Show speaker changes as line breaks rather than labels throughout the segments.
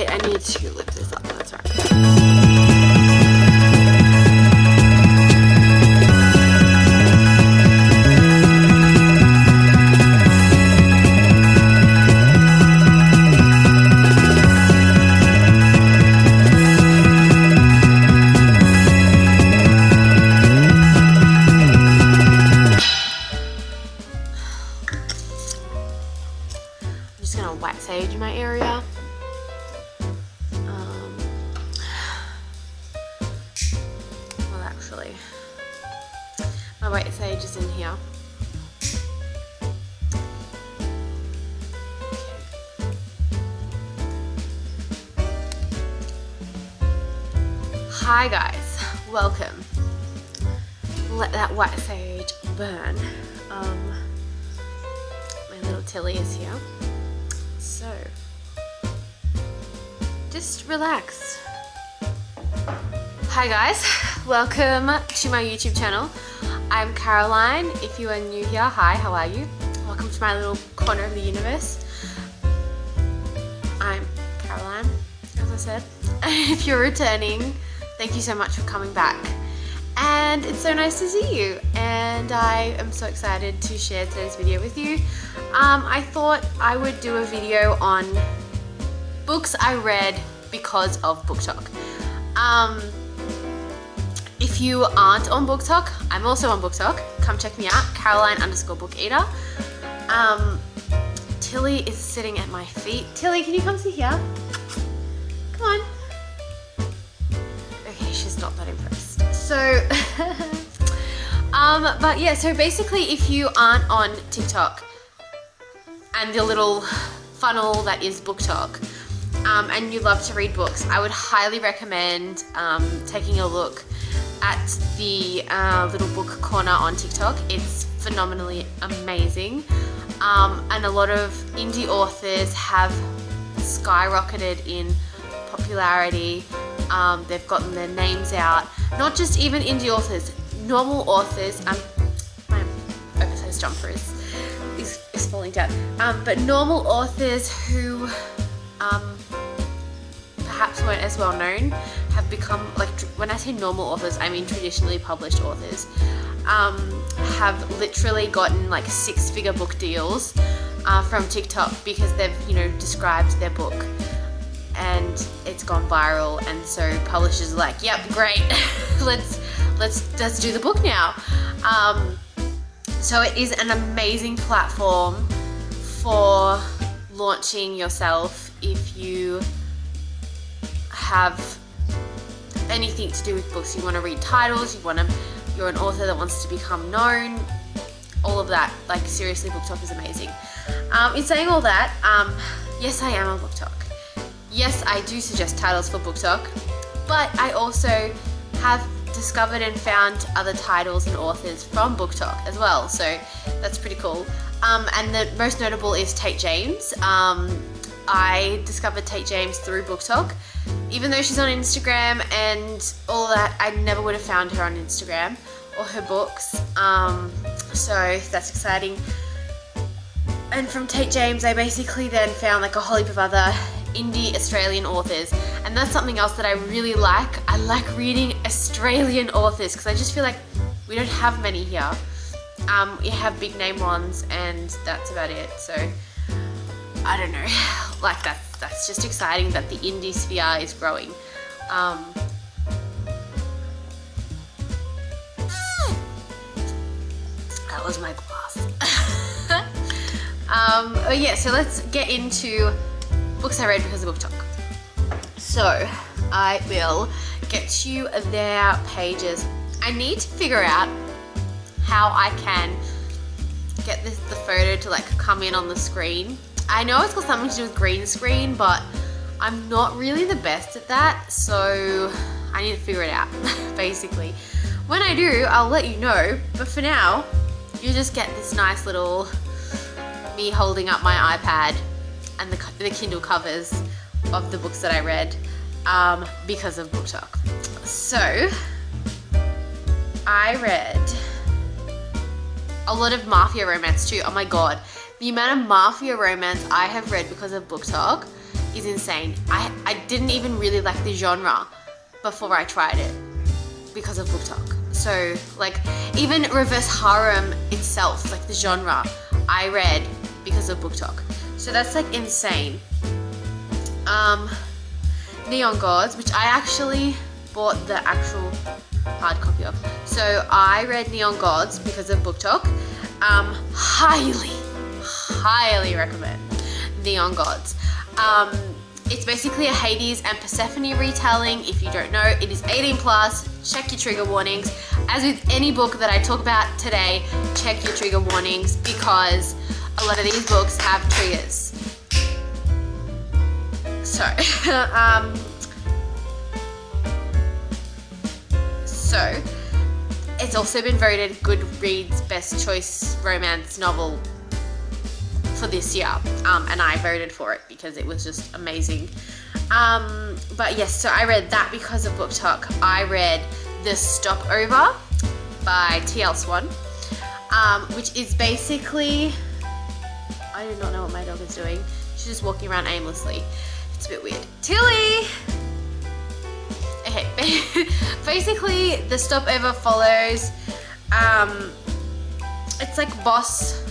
Wait, I need to lift this up. That's right. I'm just gonna wax sage my area. Well, actually, my white sage is in here. Hi guys, welcome. Let that white sage burn. My little Tilly is here. So, just relax. Hi guys, welcome to my YouTube channel. I'm Caroline. If you are new here, hi, how are you? Welcome to my little corner of the universe. I'm Caroline, as I said. If you're returning, thank you so much for coming back. And it's so nice to see you. And I am so excited to share today's video with you. I thought I would do a video on books I read because of Book Talk. If you aren't on Book Talk, I'm also on Book Talk. Come check me out, Caroline_bookeater. Tilly is sitting at my feet. Tilly, can you come sit here? Come on. Okay, she's not that impressed. So, but yeah, so basically if you aren't on TikTok and the little funnel that is Book Talk, and you love to read books, I would highly recommend taking a look at the little book corner on TikTok. It's phenomenally amazing. And a lot of indie authors have skyrocketed in popularity. They've gotten their names out. Not just even indie authors, normal authors. My oversized jumper is falling down. But normal authors who perhaps weren't as well known have become, like, when I say normal authors, I mean traditionally published authors, have literally gotten like 6-figure book deals from TikTok because they've, you know, described their book and it's gone viral, and so publishers are like, yep, great, let's do the book now. So it is an amazing platform for launching yourself if you have anything to do with books. You want to read titles, you're an author that wants to become known, all of that. Like, seriously, Book Talk is amazing. In saying all that, yes, I am on Book Talk. Yes, I do suggest titles for Book Talk, but I also have discovered and found other titles and authors from Book Talk as well, so that's pretty cool. And the most notable is Tate James. I discovered Tate James through Book Talk. Even though she's on Instagram and all that, I never would have found her on Instagram or her books. So that's exciting. And from Tate James, I basically then found like a whole heap of other indie Australian authors, and that's something else that I really like. I like reading Australian authors because I just feel like we don't have many here. We have big name ones and that's about it. So I don't know, like that's just exciting that the indie sphere is growing. That was my glass. Oh yeah, so let's get into books I read because of Book Talk. So I will get you their pages. I need to figure out how I can get the photo to like come in on the screen. I know it's got something to do with green screen, but I'm not really the best at that, so I need to figure it out, basically. When I do, I'll let you know, but for now, you just get this nice little me holding up my iPad and the Kindle covers of the books that I read because of Book Talk. So, I read a lot of mafia romance too. Oh my god, The amount of mafia romance I have read because of Book Talk is insane. I didn't even really like the genre before I tried it because of Book Talk. So like even reverse harem itself, like the genre, I read because of Book Talk. So that's like insane. Neon Gods, which I actually bought the actual hard copy of. So I read Neon Gods because of Book Talk. Highly recommend Neon Gods. It's basically a Hades and Persephone retelling. If you don't know, it is 18 plus. Check your trigger warnings. As with any book that I talk about today, check your trigger warnings because a lot of these books have triggers. So, so it's also been voted Goodreads Best Choice Romance Novel for this year, and I voted for it because it was just amazing. But yes, so I read that because of Book Talk. I read The Stopover by T.L. Swan, which is basically, I do not know what my dog is doing. She's just walking around aimlessly. It's a bit weird. Tilly! Okay, basically The Stopover follows, it's like boss,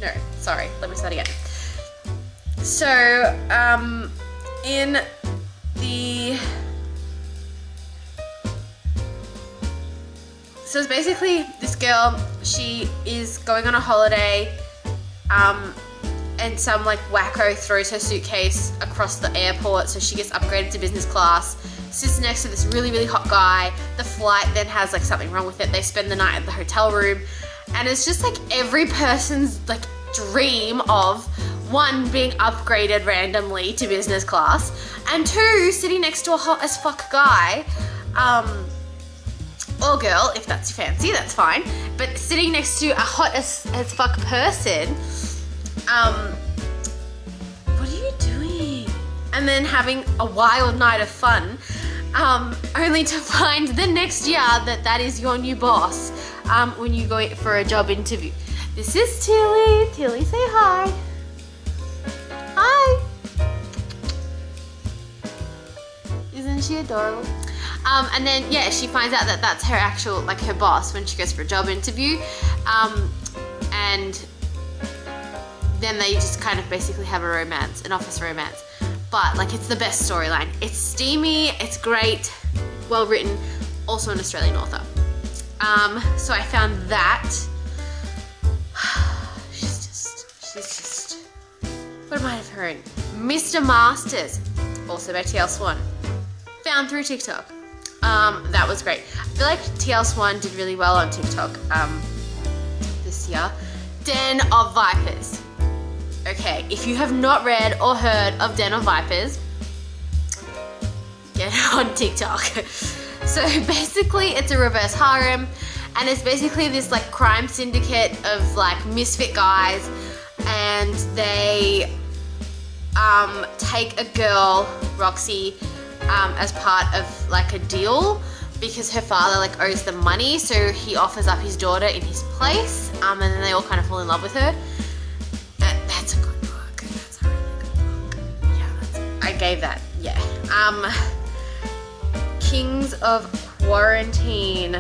no, sorry, let me start again. So, in the, so it's basically this girl, she is going on a holiday, and some like wacko throws her suitcase across the airport, so she gets upgraded to business class, sits next to this really hot guy. The flight then has like something wrong with it. They spend the night at the hotel room, and it's just like every person's like dream of, one, being upgraded randomly to business class, and two, sitting next to a hot as fuck guy, or girl, if that's fancy, that's fine, but sitting next to a hot as fuck person, what are you doing? And then having a wild night of fun, only to find the next year that is your new boss, when you go for a job interview. This is Tilly. Tilly, say hi. Hi. Isn't she adorable? And then, yeah, she finds out that that's her actual, like her boss when she goes for a job interview. And then they just kind of basically have a romance, an office romance. But like, it's the best storyline. It's steamy, it's great, well written, also an Australian author. So I found that. She's just, what am I of her own? Mr. Masters, also by T.L. Swan. Found through TikTok. That was great. I feel like T.L. Swan did really well on TikTok this year. Den of Vipers. Okay, if you have not read or heard of Den of Vipers, get on TikTok. So basically it's a reverse harem, and it's basically this like crime syndicate of like misfit guys, and they take a girl, Roxy, as part of like a deal because her father like owes them money, so he offers up his daughter in his place, and then they all kind of fall in love with her. That's a good book. That's a really good book. Yeah, I gave that. Yeah. Kings of Quarantine.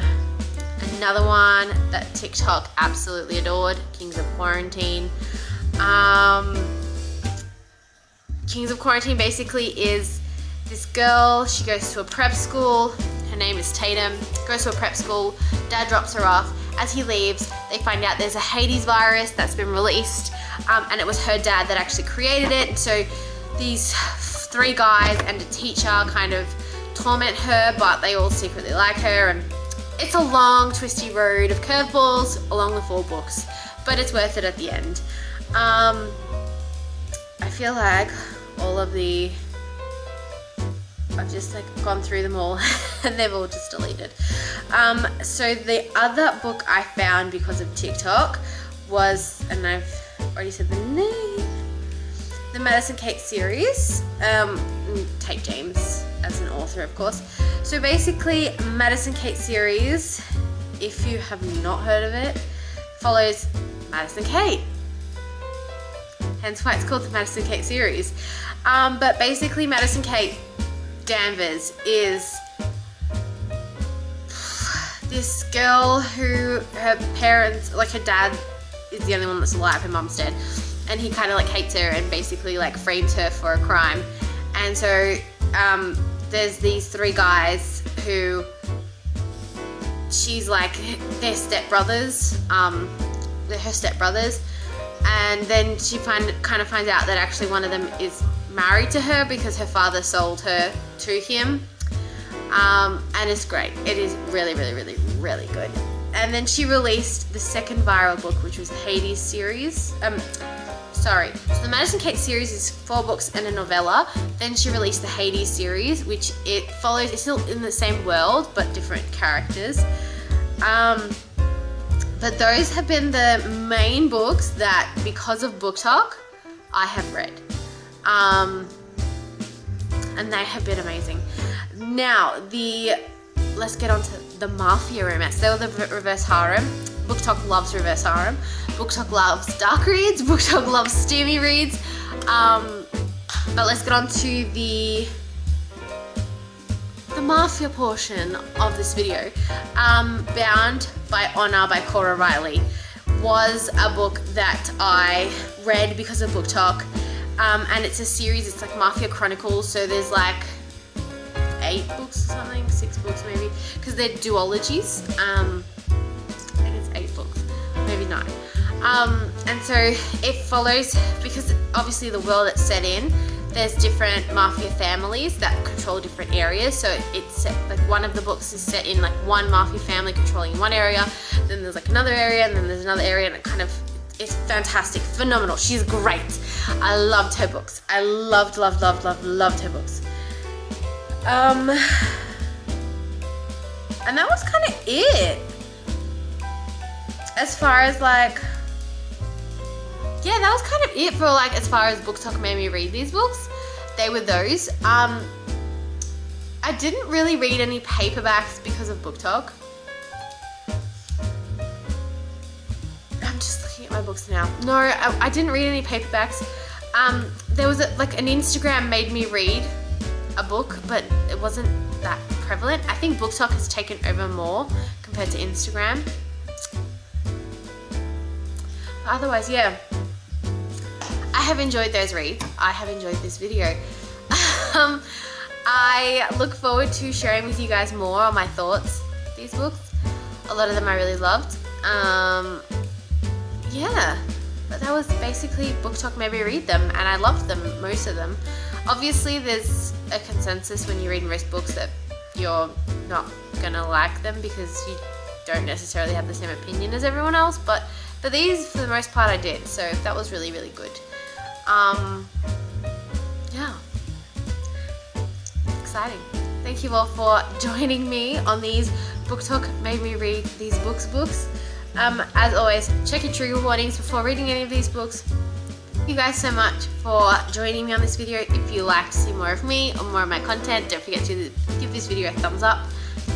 Another one that TikTok absolutely adored. Kings of Quarantine. Kings of Quarantine basically is this girl. She goes to a prep school. Her name is Tatum. Goes to a prep school. Dad drops her off. As he leaves, they find out there's a Hades virus that's been released, and it was her dad that actually created it. So these three guys and a teacher kind of torment her, but they all secretly like her, and it's a long twisty road of curveballs along the 4 books, but it's worth it at the end. I feel like all of the, I've just like gone through them all and they've all just deleted. So the other book I found because of TikTok was, and I've already said the name, the Madison Kate series, Tate James as an author, of course. So basically, Madison Kate series, if you have not heard of it, follows Madison Kate. hence why it's called the Madison Kate series. But basically Madison Kate Danvers is this girl who her parents, like her dad is the only one that's alive, her mum's dead, and he kind of like hates her and basically like frames her for a crime. And so there's these three guys who she's like their stepbrothers, they're her stepbrothers, and then she kind of finds out that actually one of them is married to her because her father sold her to him. And it's great. It is really, really, really, really good. And then she released the second viral book, which was the Hades series. So the Madison Kate series is 4 books and a novella. Then she released the Hades series, which it follows, it's still in the same world, but different characters. But those have been the main books that, because of Book Talk, I have read. And they have been amazing. Now, let's get on to the Mafia romance. They were the reverse harem. Book Talk loves reverse harem. Book Talk loves dark reads. Book Talk loves steamy reads. But let's get on to the Mafia portion of this video. Bound by Honor by Cora was a book that I read because of Book Talk. And it's a series, it's like Mafia Chronicles, so there's like 8 books or something, 6 books maybe, because they're duologies. I think it's 8 books, maybe 9. And so it follows, because obviously the world it's set in, there's different mafia families that control different areas. So it's set, like one of the books is set in like one mafia family controlling one area, then there's like another area, and then there's another area, and it's fantastic, phenomenal. She's great. I loved her books. I loved her books. And that was kind of it. As far as like, yeah, that was kind of it for like, as far as Book Talk made me read these books. They were those. I didn't really read any paperbacks because of Book Talk. I'm just looking at my books now. No, I didn't read any paperbacks. There was like an Instagram made me read a book, but it wasn't that prevalent. I think Book Talk has taken over more compared to Instagram. But otherwise, yeah, I have enjoyed those reads. I have enjoyed this video. I look forward to sharing with you guys more on my thoughts of these books. A lot of them I really loved. Yeah, but that was basically Book Talk made me read them, and I loved them, most of them. Obviously, there's a consensus when you read most books that you're not gonna like them because you don't necessarily have the same opinion as everyone else, but for these, for the most part, I did, so that was really, really good. Yeah. Exciting. Thank you all for joining me on these Book Talk made me read these books. As always, check your trigger warnings before reading any of these books. Thank you guys so much for joining me on this video. If you like to see more of me or more of my content, don't forget to give this video a thumbs up,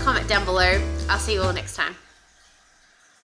comment down below. I'll see you all next time.